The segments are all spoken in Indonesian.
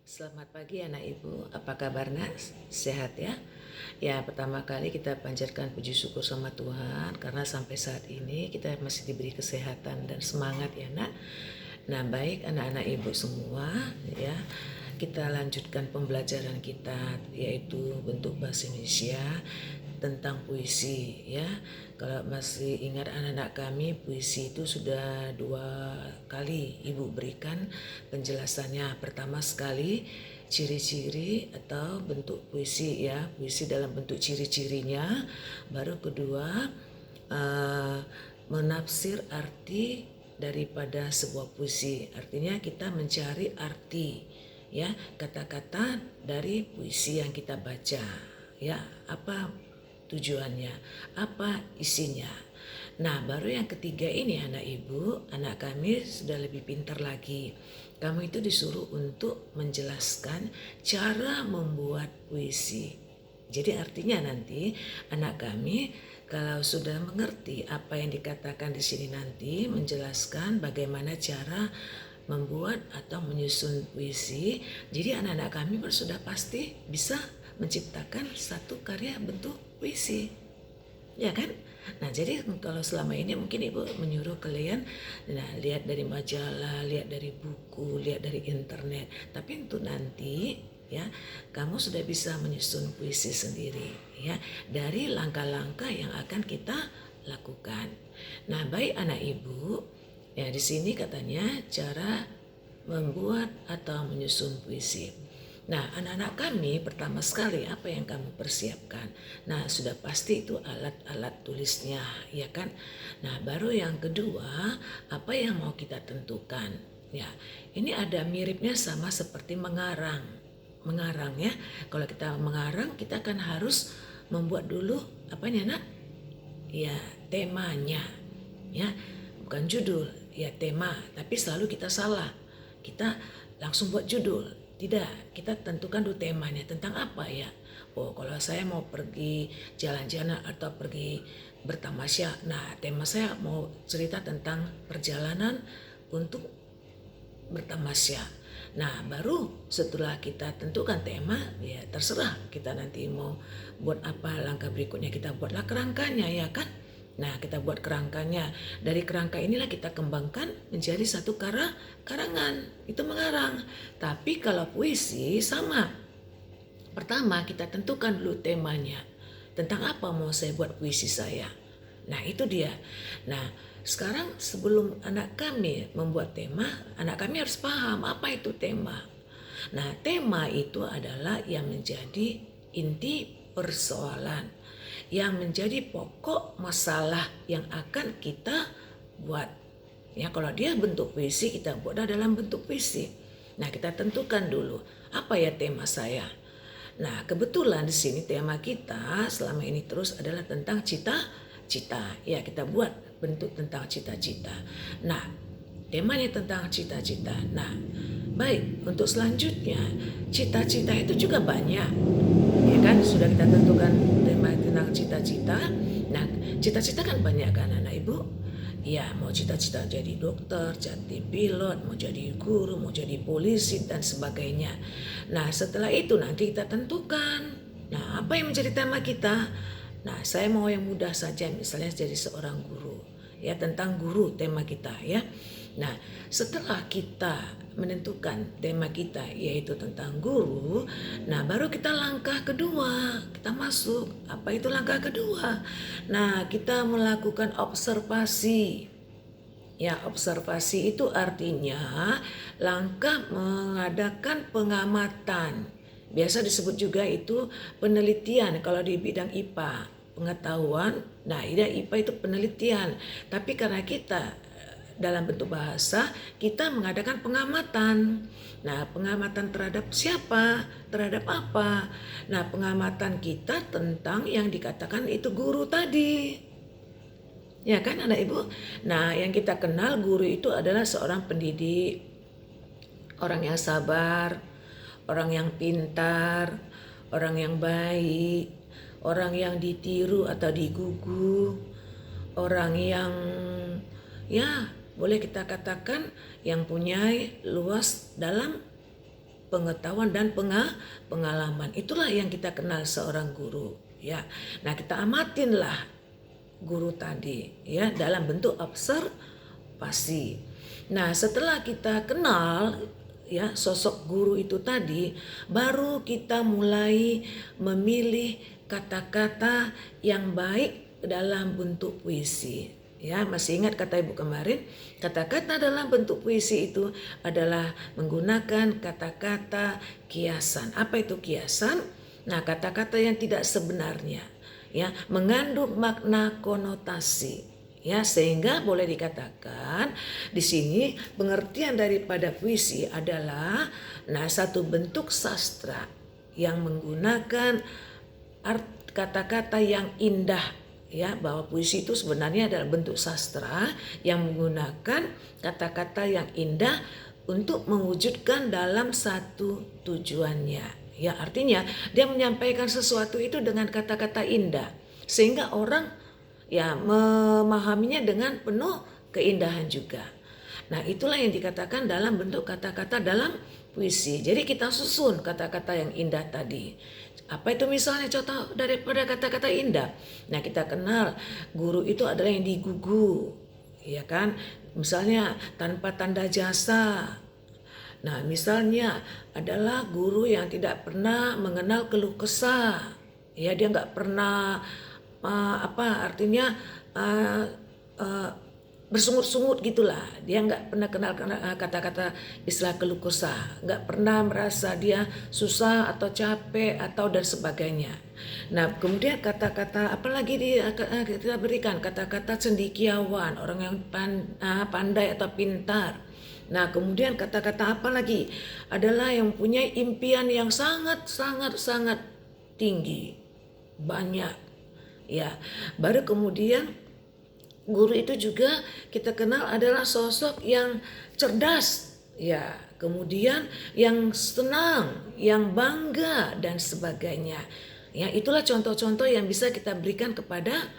Selamat pagi anak ibu, apa kabarnya? Sehat ya? Ya, pertama kali kita panjatkan puji syukur sama Tuhan karena sampai saat ini kita masih diberi kesehatan dan semangat ya nak. Nah baik anak-anak ibu semua ya, kita lanjutkan pembelajaran kita yaitu bentuk bahasa Indonesia tentang puisi ya. Kalau masih ingat anak-anak kami, puisi itu sudah 2 kali ibu berikan penjelasannya. Pertama sekali ciri-ciri atau bentuk puisi ya, puisi dalam bentuk ciri-cirinya. Baru kedua menafsir arti daripada sebuah puisi. Artinya kita mencari arti ya kata-kata dari puisi yang kita baca ya, apa tujuannya, apa isinya. Nah baru yang ketiga ini anak ibu, anak kami sudah lebih pintar lagi. Kamu itu disuruh untuk menjelaskan cara membuat puisi. Jadi artinya nanti anak kami kalau sudah mengerti apa yang dikatakan di sini nanti menjelaskan bagaimana cara membuat atau menyusun puisi. Jadi anak-anak kami sudah pasti bisa menciptakan satu karya bentuk puisi, ya kan? Nah jadi kalau selama ini mungkin ibu menyuruh kalian, nah lihat dari majalah, lihat dari buku, lihat dari internet. Tapi untuk nanti ya kamu sudah bisa menyusun puisi sendiri ya dari langkah-langkah yang akan kita lakukan. Nah baik anak ibu, ya di sini katanya cara membuat atau menyusun puisi. Nah anak-anak kami pertama sekali apa yang kamu persiapkan? Nah sudah pasti itu alat-alat tulisnya ya kan. Nah baru yang kedua apa yang mau kita tentukan ya. Ini ada miripnya sama seperti mengarang. Mengarang ya. Kalau kita mengarang kita kan harus membuat dulu apanya nak? Ya temanya ya, bukan judul ya, tema. Tapi selalu kita salah, kita langsung buat judul. Tidak, kita tentukan dulu temanya tentang apa ya. Oh kalau saya mau pergi jalan-jalan atau pergi bertamasya, nah tema saya mau cerita tentang perjalanan untuk bertamasya. Nah baru setelah kita tentukan tema ya terserah kita nanti mau buat apa, langkah berikutnya kita buatlah kerangkanya ya kan. Nah kita buat kerangkanya, dari kerangka inilah kita kembangkan menjadi satu karangan, itu mengarang. Tapi kalau puisi sama, pertama kita tentukan dulu temanya, tentang apa mau saya buat puisi saya. Nah itu dia. Nah sekarang sebelum anak kami membuat tema, anak kami harus paham apa itu tema. Nah tema itu adalah yang menjadi inti persoalan, yang menjadi pokok masalah yang akan kita buat. Ya kalau dia bentuk puisi, kita buat dalam bentuk puisi. Nah kita tentukan dulu apa ya tema saya. Nah kebetulan di sini tema kita selama ini terus adalah tentang cita-cita. Ya kita buat bentuk tentang cita-cita. Nah temanya tentang cita-cita. Nah baik, untuk selanjutnya cita-cita itu juga banyak. Ya kan sudah kita tentukan tema tentang cita-cita. Nah cita-cita kan banyak kan anak ibu. Ya mau cita-cita jadi dokter, jadi pilot, mau jadi guru, mau jadi polisi dan sebagainya. Nah setelah itu nanti kita tentukan. Nah apa yang menjadi tema kita? Nah saya mau yang mudah saja, misalnya jadi seorang guru. Ya tentang guru tema kita ya. Nah setelah kita menentukan tema kita yaitu tentang guru, nah baru kita langkah kedua, kita masuk. Apa itu langkah kedua? Nah kita melakukan observasi. Ya observasi itu artinya langkah mengadakan pengamatan. Biasa disebut juga itu penelitian kalau di bidang IPA, pengetahuan. Nah IPA itu penelitian. Tapi karena kita dalam bentuk bahasa, kita mengadakan pengamatan. Nah, pengamatan terhadap siapa? Terhadap apa? Nah, pengamatan kita tentang yang dikatakan itu guru tadi. Ya kan anak ibu? Nah, yang kita kenal guru itu adalah seorang pendidik, orang yang sabar, orang yang pintar, orang yang baik, orang yang ditiru atau digugu, orang yang ya boleh kita katakan yang punya luas dalam pengetahuan dan pengalaman. Itulah yang kita kenal seorang guru, ya. Nah, kita amatinlah guru tadi, ya, dalam bentuk observasi. Nah, setelah kita kenal, ya, sosok guru itu tadi, baru kita mulai memilih kata-kata yang baik dalam bentuk puisi. Ya, masih ingat kata Ibu kemarin, kata-kata dalam bentuk puisi itu adalah menggunakan kata-kata kiasan. Apa itu kiasan? Nah, kata-kata yang tidak sebenarnya, ya, mengandung makna konotasi, ya, sehingga boleh dikatakan di sini pengertian daripada puisi adalah satu bentuk sastra yang menggunakan kata-kata yang indah, ya, bahwa puisi itu sebenarnya adalah bentuk sastra yang menggunakan kata-kata yang indah untuk mewujudkan dalam satu tujuannya. Ya, artinya dia menyampaikan sesuatu itu dengan kata-kata indah sehingga orang, ya, memahaminya dengan penuh keindahan juga. Nah, itulah yang dikatakan dalam bentuk kata-kata dalam puisi. Jadi kita susun kata-kata yang indah tadi. Apa itu misalnya contoh daripada kata-kata indah? Nah, kita kenal guru itu adalah yang digugu, ya kan? Misalnya tanpa tanda jasa. Nah, misalnya adalah guru yang tidak pernah mengenal keluh kesah. Ya, dia nggak pernah artinya bersungut-sungut gitulah. Dia nggak pernah kenal kata-kata istilah keluh kesah, nggak pernah merasa dia susah atau capek atau dan sebagainya. Nah, kemudian kata-kata apalagi kita berikan kata-kata cendekiawan, orang yang pandai atau pintar. Nah, kemudian kata-kata apa lagi? Adalah yang punya impian yang sangat tinggi, banyak, ya. Baru kemudian guru itu juga kita kenal adalah sosok yang cerdas, ya. Kemudian yang senang, yang bangga dan sebagainya. Ya, itulah contoh-contoh yang bisa kita berikan kepada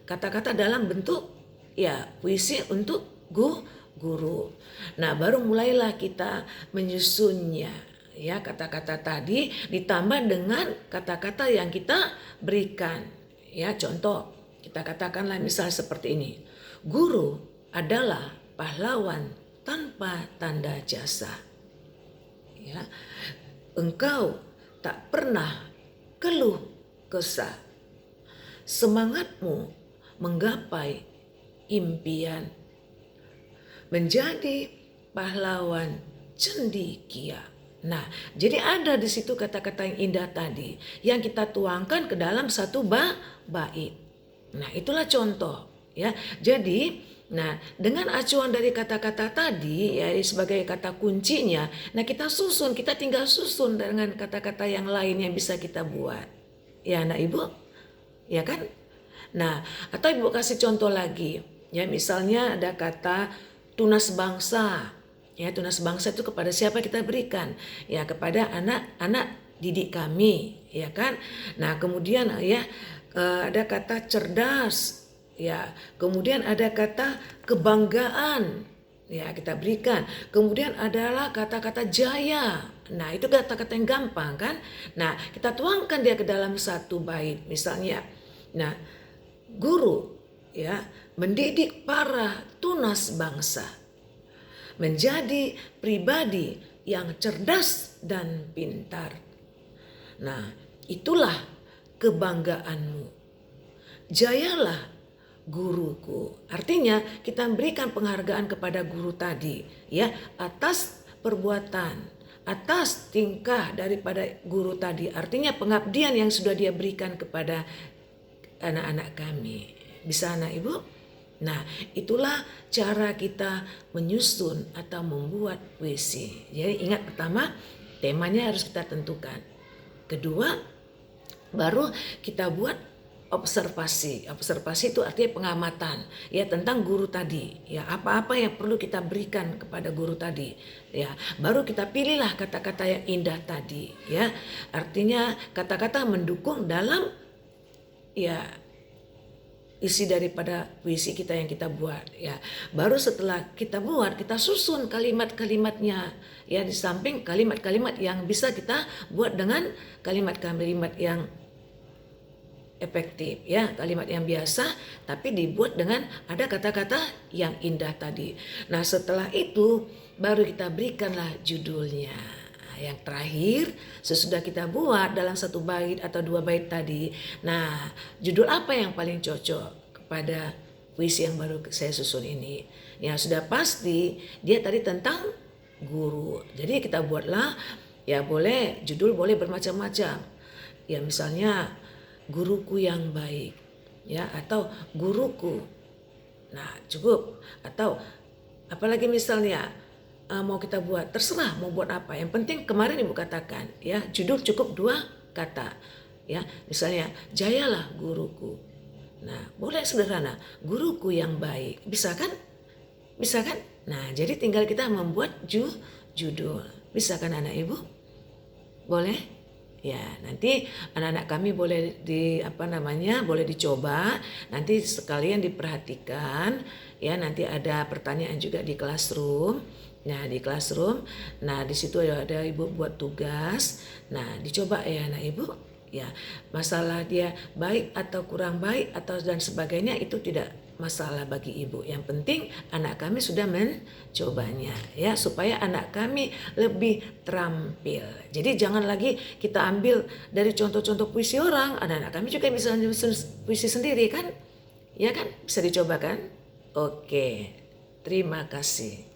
kata-kata dalam bentuk, ya, puisi untuk guru. Nah, baru mulailah kita menyusunnya, ya, kata-kata tadi ditambah dengan kata-kata yang kita berikan. Ya, contoh kita katakanlah misal seperti ini. Guru adalah pahlawan tanpa tanda jasa. Ya, engkau tak pernah keluh kesah. Semangatmu menggapai impian. Menjadi pahlawan cendekia. Nah, jadi ada di situ kata-kata yang indah tadi yang kita tuangkan ke dalam satu bait. Nah, itulah contoh, ya. Jadi, dengan acuan dari kata-kata tadi, ya, sebagai kata kuncinya, kita susun, kita tinggal susun dengan kata-kata yang lain yang bisa kita buat. Ya, anak Ibu, ya kan? Nah, atau Ibu kasih contoh lagi, ya, misalnya ada kata tunas bangsa. Ya, tunas bangsa itu kepada siapa kita berikan? Ya, kepada anak-anak didik kami, ya kan? Nah, kemudian, ya, ada kata cerdas, ya. Kemudian ada kata kebanggaan, ya, kita berikan. Kemudian adalah kata-kata jaya. Nah, itu kata-kata yang gampang kan? Nah, kita tuangkan dia ke dalam satu bait. Misalnya, guru, ya, mendidik para tunas bangsa menjadi pribadi yang cerdas dan pintar. Nah, itulah kebanggaanmu. Jayalah guruku. Artinya kita berikan penghargaan kepada guru tadi, ya, atas perbuatan, atas tingkah daripada guru tadi. Artinya pengabdian yang sudah dia berikan kepada anak-anak kami. Bisa, anak Ibu? Nah, itulah cara kita menyusun atau membuat puisi. Jadi ingat, pertama temanya harus kita tentukan. Kedua, baru kita buat observasi. Observasi itu artinya pengamatan, ya, tentang guru tadi. Ya, apa-apa yang perlu kita berikan kepada guru tadi. Ya, baru kita pilihlah kata-kata yang indah tadi. Ya, artinya kata-kata mendukung dalam, ya, isi daripada puisi kita yang kita buat ya. Baru setelah kita buat, kita susun kalimat-kalimatnya ya, di samping kalimat-kalimat yang bisa kita buat dengan kalimat-kalimat yang efektif ya, kalimat yang biasa tapi dibuat dengan ada kata-kata yang indah tadi. Nah, setelah itu baru kita berikanlah judulnya. Yang terakhir, sesudah kita buat dalam 1 bait atau 2 bait tadi, nah judul apa yang paling cocok kepada puisi yang baru saya susun ini? Ya sudah pasti dia tadi tentang guru. Jadi kita buatlah ya, boleh judul boleh bermacam-macam. Ya misalnya guruku yang baik ya, atau guruku. Nah cukup. Atau apalagi misalnya mau kita buat, terserah mau buat apa, yang penting kemarin Ibu katakan ya, judul cukup 2 kata ya, misalnya jayalah guruku. Nah boleh sederhana, guruku yang baik, bisa kan nah jadi tinggal kita membuat judul, bisa kan anak Ibu? Boleh ya, nanti anak-anak kami boleh boleh dicoba, nanti sekalian diperhatikan ya, nanti ada pertanyaan juga di classroom. Nah di classroom, nah di situ ada Ibu buat tugas. Nah dicoba ya anak Ibu ya, masalah dia baik atau kurang baik atau dan sebagainya itu tidak masalah bagi Ibu. Yang penting anak kami sudah mencobanya ya, supaya anak kami lebih terampil. Jadi jangan lagi kita ambil dari contoh-contoh puisi orang, anak-anak kami juga bisa puisi sendiri kan? Ya kan? Bisa dicoba kan? Oke, terima kasih.